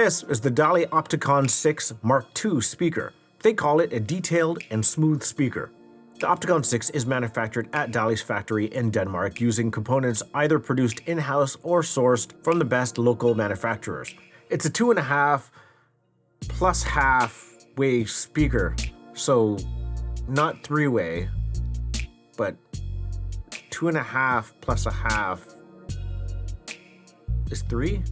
This is the Dali Opticon 6 Mark II speaker. They call it a detailed and smooth speaker. The Opticon 6 is manufactured at Dali's factory in Denmark using components either produced in-house or sourced from the best local manufacturers. It's a 2.5 plus half-way speaker, so not 3-way, but 2.5 plus a half is 3?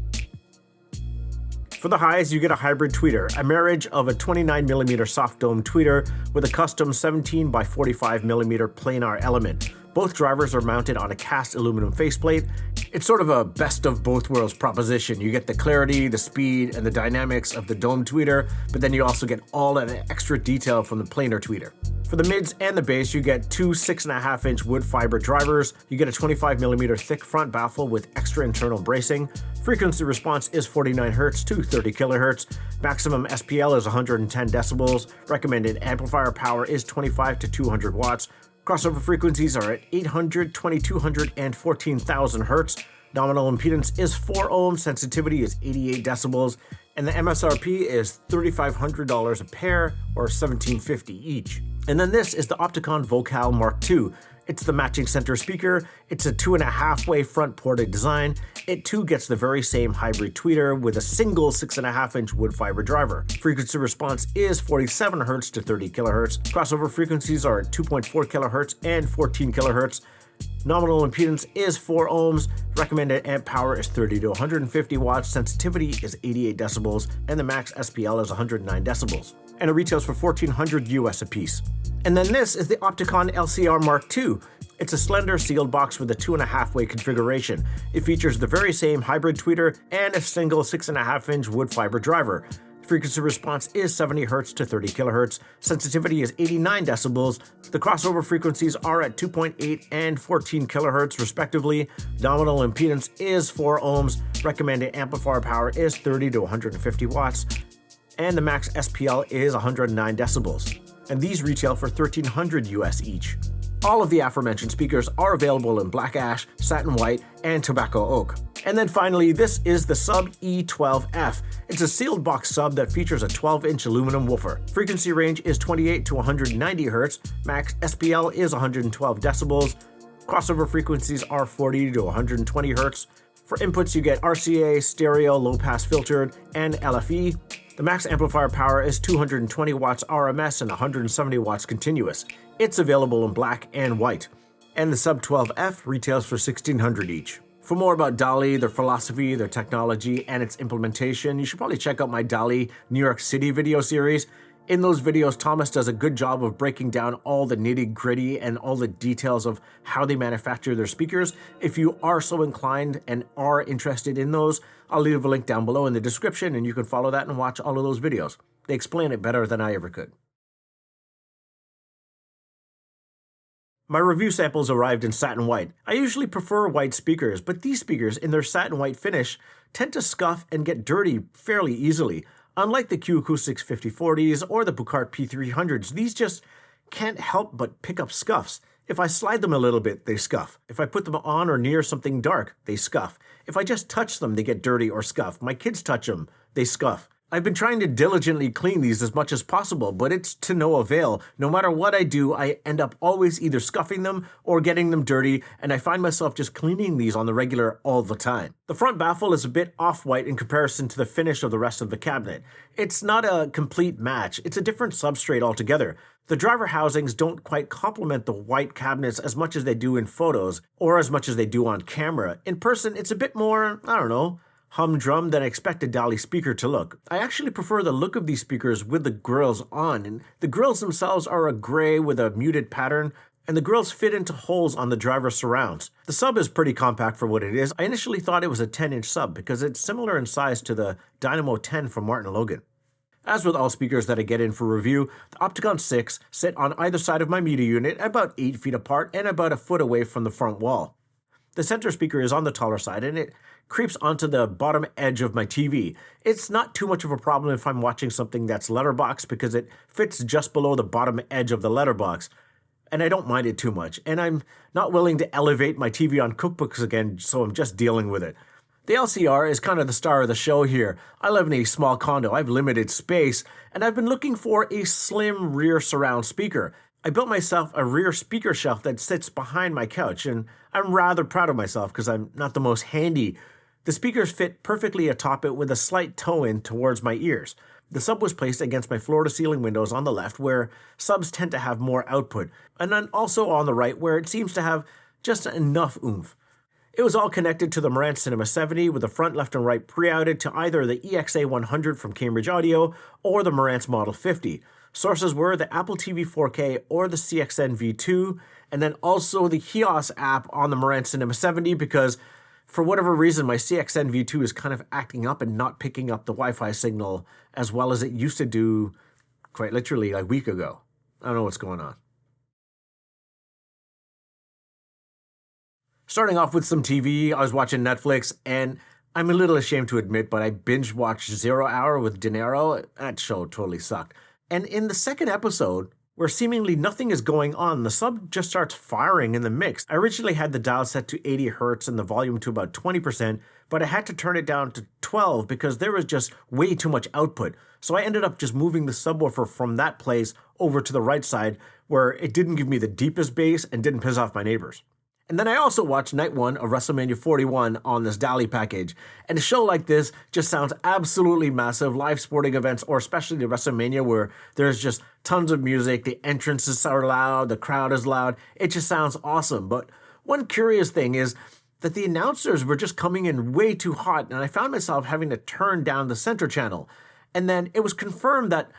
For the highs, you get a hybrid tweeter, a marriage of a 29mm soft dome tweeter with a custom 17 by 45mm planar element. Both drivers are mounted on a cast aluminum faceplate. It's sort of a best of both worlds proposition. You get the clarity, the speed, and the dynamics of the dome tweeter, but then you also get all that extra detail from the planar tweeter. For the mids and the bass, you get two 6.5-inch wood fiber drivers. You get a 25mm thick front baffle with extra internal bracing. Frequency response is 49 Hz to 30 kHz. Maximum SPL is 110 decibels. Recommended amplifier power is 25 to 200 watts. Crossover frequencies are at 800, 2200, and 14,000 Hz. Nominal impedance is 4 ohms, sensitivity is 88 decibels, and the MSRP is $3,500 a pair, or $1,750 each. And then this is the Opticon Vokal Mark II. It's the matching center speaker. It's a 2.5-way front ported design. It too gets the very same hybrid tweeter with a single 6.5-inch wood fiber driver. Frequency response is 47 Hz to 30 kHz. Crossover frequencies are at 2.4 kHz and 14 kHz. Nominal impedance is 4 ohms. Recommended amp power is 30 to 150 watts. Sensitivity is 88 decibels, and the max SPL is 109 decibels. And it retails for $1,400 US a piece. And then this is the Opticon LCR Mark II. It's a slender sealed box with a 2.5-way configuration. It features the very same hybrid tweeter and a single 6.5-inch wood fiber driver. Frequency response is 70 Hz to 30 kHz. Sensitivity is 89 decibels. The crossover frequencies are at 2.8 and 14 kHz respectively. Nominal impedance is 4 ohms. Recommended amplifier power is 30 to 150 watts. And the max SPL is 109 decibels. And these retail for $1,300 US each. All of the aforementioned speakers are available in black ash, satin white, and tobacco oak. And then finally, this is the Sub E12F. It's a sealed box sub that features a 12-inch aluminum woofer. Frequency range is 28 to 190 Hz. Max SPL is 112 decibels. Crossover frequencies are 40 to 120 Hz. For inputs, you get RCA, stereo, low-pass filtered, and LFE. The max amplifier power is 220 watts RMS and 170 watts continuous. It's available in black and white. And the Sub 12F retails for $1,600 each. For more about Dali, their philosophy, their technology, and its implementation, you should probably check out my Dali New York City video series. In those videos, Thomas does a good job of breaking down all the nitty-gritty and all the details of how they manufacture their speakers. If you are so inclined and are interested in those, I'll leave a link down below in the description and you can follow that and watch all of those videos. They explain it better than I ever could. My review samples arrived in satin white. I usually prefer white speakers, but these speakers in their satin white finish tend to scuff and get dirty fairly easily. Unlike the Q Acoustics 5040s or the Bucart P300s, these just can't help but pick up scuffs. If I slide them a little bit, they scuff. If I put them on or near something dark, they scuff. If I just touch them, they get dirty or scuff. My kids touch them, they scuff. I've been trying to diligently clean these as much as possible, but it's to no avail. No matter what I do, I end up always either scuffing them or getting them dirty, and I find myself just cleaning these on the regular all the time. The front baffle is a bit off-white in comparison to the finish of the rest of the cabinet. It's not a complete match. It's a different substrate altogether. The driver housings don't quite complement the white cabinets as much as they do in photos, or as much as they do on camera. In person, it's a bit more, I don't know, humdrum than I expect a Dali speaker to look. I actually prefer the look of these speakers with the grills on, and the grills themselves are a gray with a muted pattern, and the grills fit into holes on the driver's surrounds. The sub is pretty compact for what it is. I initially thought it was a 10-inch sub because it's similar in size to the Dynamo 10 from Martin Logan. As with all speakers that I get in for review, the Opticon 6 sit on either side of my media unit about 8 feet apart and about a foot away from the front wall. The center speaker is on the taller side and it creeps onto the bottom edge of my TV. It's not too much of a problem if I'm watching something that's letterbox because it fits just below the bottom edge of the letterbox. And I don't mind it too much. And I'm not willing to elevate my TV on cookbooks again, so I'm just dealing with it. The LCR is kind of the star of the show here. I live in a small condo, I have limited space, and I've been looking for a slim rear surround speaker. I built myself a rear speaker shelf that sits behind my couch, and I'm rather proud of myself because I'm not the most handy. The speakers fit perfectly atop it with a slight toe-in towards my ears. The sub was placed against my floor-to-ceiling windows on the left, where subs tend to have more output, and then also on the right, where it seems to have just enough oomph. It was all connected to the Marantz Cinema 70 with the front, left, and right pre-outed to either the EXA 100 from Cambridge Audio or the Marantz Model 50. Sources were the Apple TV 4K or the CXN V2, and then also the HEOS app on the Marantz Cinema 70 because for whatever reason my CXN V2 is kind of acting up and not picking up the Wi-Fi signal as well as it used to do quite literally like a week ago. I don't know what's going on. Starting off with some TV, I was watching Netflix, and I'm a little ashamed to admit, but I binge-watched 0 Hour with De Niro. That show totally sucked. And in the second episode, where seemingly nothing is going on, the sub just starts firing in the mix. I originally had the dial set to 80 Hz and the volume to about 20%, but I had to turn it down to 12 because there was just way too much output. So I ended up just moving the subwoofer from that place over to the right side, where it didn't give me the deepest bass and didn't piss off my neighbors. And then I also watched Night 1 of WrestleMania 41 on this Dali package. And a show like this just sounds absolutely massive. Live sporting events, or especially the WrestleMania where there's just tons of music, the entrances are loud, the crowd is loud. It just sounds awesome. But one curious thing is that the announcers were just coming in way too hot, and I found myself having to turn down the center channel. And then it was confirmed that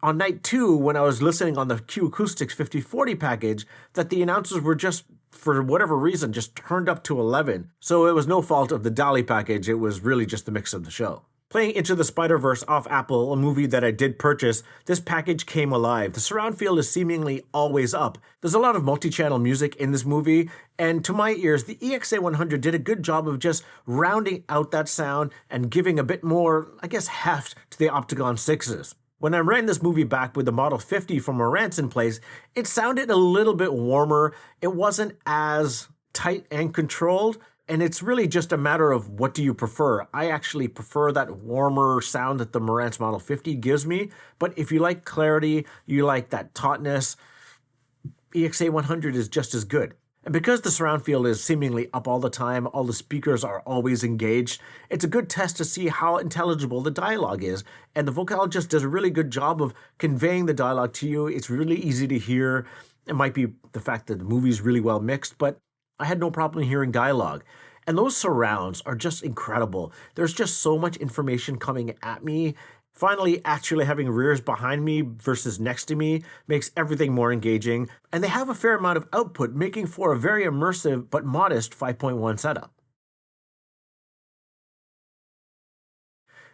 on night 2, when I was listening on the Q Acoustics 5040 package, that the announcers were just, for whatever reason, just turned up to 11. So it was no fault of the Dali package, it was really just the mix of the show. Playing Into the Spider-Verse off Apple, a movie that I did purchase, this package came alive. The surround field is seemingly always up. There's a lot of multi-channel music in this movie, and to my ears, the EXA 100 did a good job of just rounding out that sound and giving a bit more, I guess, heft to the Opticon 6s. When I ran this movie back with the Model 50 from Marantz in place, it sounded a little bit warmer. It wasn't as tight and controlled, and it's really just a matter of what do you prefer. I actually prefer that warmer sound that the Marantz Model 50 gives me, but if you like clarity, you like that tautness, EXA 100 is just as good. And because the surround field is seemingly up all the time, all the speakers are always engaged, it's a good test to see how intelligible the dialogue is. And the Vokal just does a really good job of conveying the dialogue to you. It's really easy to hear. It might be the fact that the movie's really well mixed, but I had no problem hearing dialogue. And those surrounds are just incredible. There's just so much information coming at me. Finally, actually having rears behind me versus next to me makes everything more engaging, and they have a fair amount of output, making for a very immersive but modest 5.1 setup.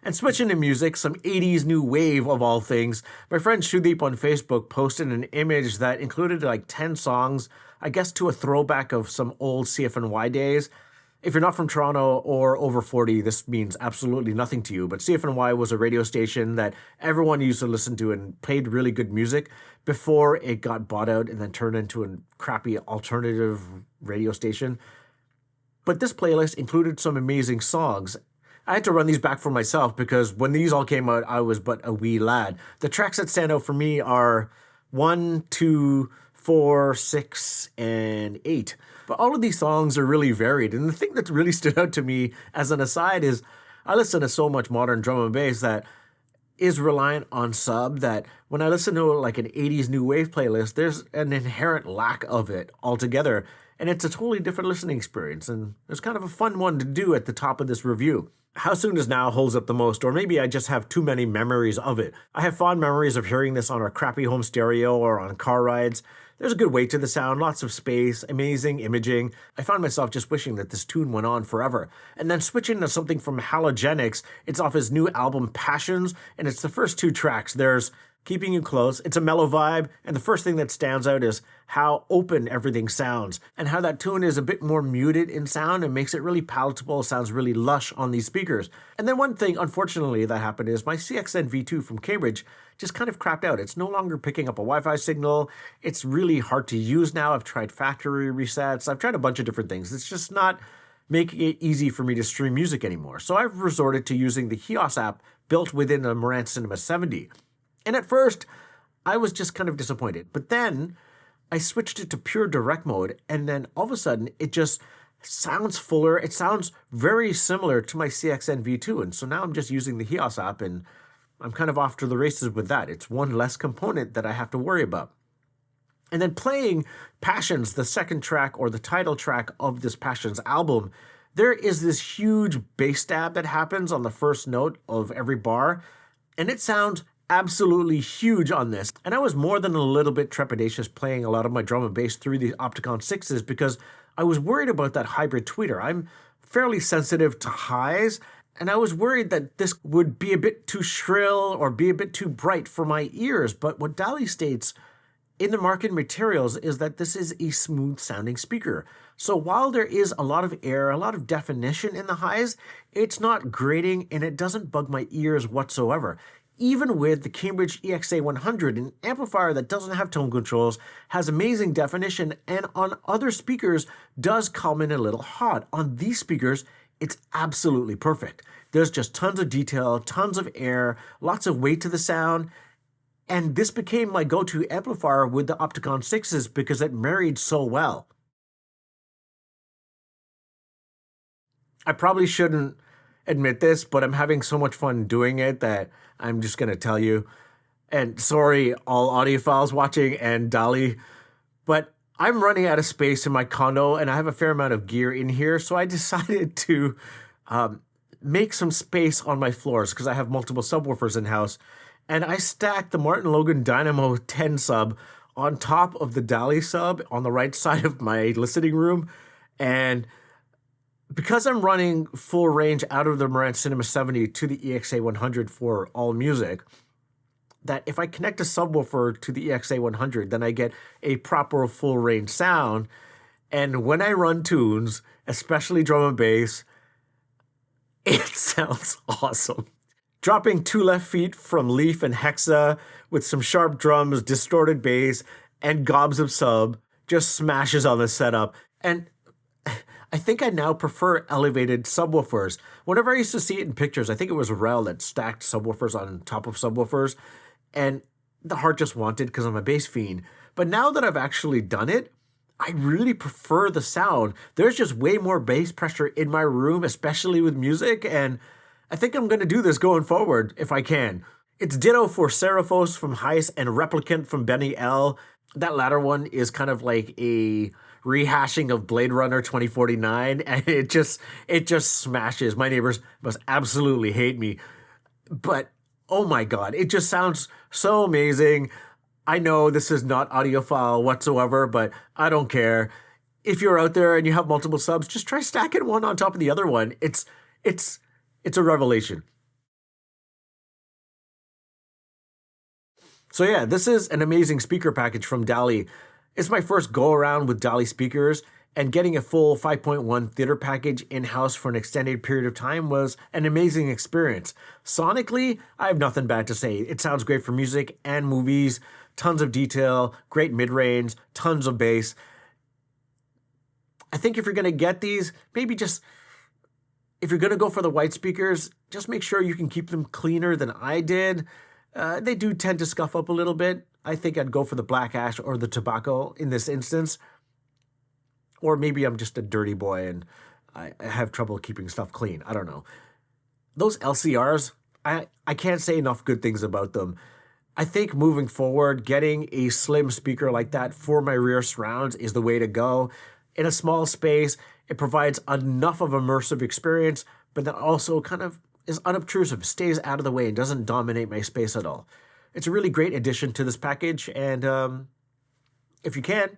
And switching to music, some 80s new wave of all things, my friend Shudeep on Facebook posted an image that included like 10 songs, I guess to a throwback of some old CFNY days. If you're not from Toronto or over 40, this means absolutely nothing to you, but CFNY was a radio station that everyone used to listen to and played really good music before it got bought out and then turned into a crappy alternative radio station. But this playlist included some amazing songs. I had to run these back for myself because when these all came out, I was but a wee lad. The tracks that stand out for me are 1, 2, 4, 6, and 8. But all of these songs are really varied. And the thing that really stood out to me as an aside is I listen to so much modern drum and bass that is reliant on sub that when I listen to like an 80s new wave playlist, there's an inherent lack of it altogether. And it's a totally different listening experience. And it's kind of a fun one to do at the top of this review. How Soon Is Now holds up the most, or maybe I just have too many memories of it. I have fond memories of hearing this on a crappy home stereo or on car rides. There's a good weight to the sound, lots of space, amazing imaging. I found myself just wishing that this tune went on forever. And then switching to something from Halogenics, it's off his new album Passions, and it's the first 2 tracks. There's Keeping You Close. It's a mellow vibe, and the first thing that stands out is how open everything sounds, and how that tune is a bit more muted in sound and makes it really palatable, sounds really lush on these speakers. And then one thing, unfortunately, that happened is my CXN V2 from Cambridge just kind of crapped out. It's no longer picking up a Wi-Fi signal. It's really hard to use now. I've tried factory resets. I've tried a bunch of different things. It's just not making it easy for me to stream music anymore. So I've resorted to using the HEOS app built within the Marantz Cinema 70. And at first, I was just kind of disappointed. But then I switched it to pure direct mode, and then all of a sudden it just sounds fuller. It sounds very similar to my CXN V2. And so now I'm just using the HEOS app, and I'm kind of off to the races with that. It's one less component that I have to worry about. And then playing Passions, the second track or the title track of this Passions album, there is this huge bass stab that happens on the first note of every bar, and it sounds absolutely huge on this. And I was more than a little bit trepidatious playing a lot of my drum and bass through the Opticon 6s because I was worried about that hybrid tweeter. I'm fairly sensitive to highs, and I was worried that this would be a bit too shrill or be a bit too bright for my ears. But what Dali states in the market materials is that this is a smooth sounding speaker. So while there is a lot of air, a lot of definition in the highs, it's not grating and it doesn't bug my ears whatsoever. Even with the Cambridge EXA100, an amplifier that doesn't have tone controls, has amazing definition, and on other speakers does come in a little hot. On these speakers, it's absolutely perfect. There's just tons of detail, tons of air, lots of weight to the sound. And this became my go-to amplifier with the Opticon 6s because it married so well. I probably shouldn't admit this, but I'm having so much fun doing it that I'm just going to tell you. And sorry, all audiophiles watching and Dali, but I'm running out of space in my condo and I have a fair amount of gear in here. So I decided to make some space on my floors because I have multiple subwoofers in-house. And I stacked the Martin Logan Dynamo 10 sub on top of the Dali sub on the right side of my listening room. And because I'm running full range out of the Marantz Cinema 70 to the EXA 100 for all music, that if I connect a subwoofer to the EXA 100, then I get a proper full range sound. And when I run tunes, especially drum and bass, it sounds awesome. Dropping 2 left feet from Leaf and Hexa with some sharp drums, distorted bass, and gobs of sub just smashes on the setup. And I think I now prefer elevated subwoofers. Whenever I used to see it in pictures, I think it was Rel that stacked subwoofers on top of subwoofers, and the heart just wanted because I'm a bass fiend. But now that I've actually done it, I really prefer the sound. There's just way more bass pressure in my room, especially with music, and I think I'm going to do this going forward if I can. It's ditto for Seraphos from Heist and Replicant from Benny L. That latter one is kind of like a rehashing of Blade Runner 2049, and it just smashes. My neighbors must absolutely hate me, but oh my god, it just sounds so amazing. I know this is not audiophile whatsoever, but I don't care. If you're out there and you have multiple subs, just try stacking one on top of the other one. It's a revelation. So yeah, this is an amazing speaker package from Dali. It's my first go around with Dali speakers, and getting a full 5.1 theater package in-house for an extended period of time was an amazing experience. Sonically, I have nothing bad to say. It sounds great for music and movies, tons of detail, great mid-range, tons of bass. I think if you're going to get these, maybe just, if you're going to go for the white speakers, just make sure you can keep them cleaner than I did. They do tend to scuff up a little bit. I think I'd go for the black ash or the tobacco in this instance. Or maybe I'm just a dirty boy and I have trouble keeping stuff clean. I don't know. Those LCRs, I can't say enough good things about them. I think moving forward, getting a slim speaker like that for my rear surrounds is the way to go. In a small space, it provides enough of immersive experience, but then also kind of is unobtrusive, stays out of the way, and doesn't dominate my space at all. It's a really great addition to this package, and if you can,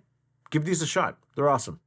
give these a shot. They're awesome.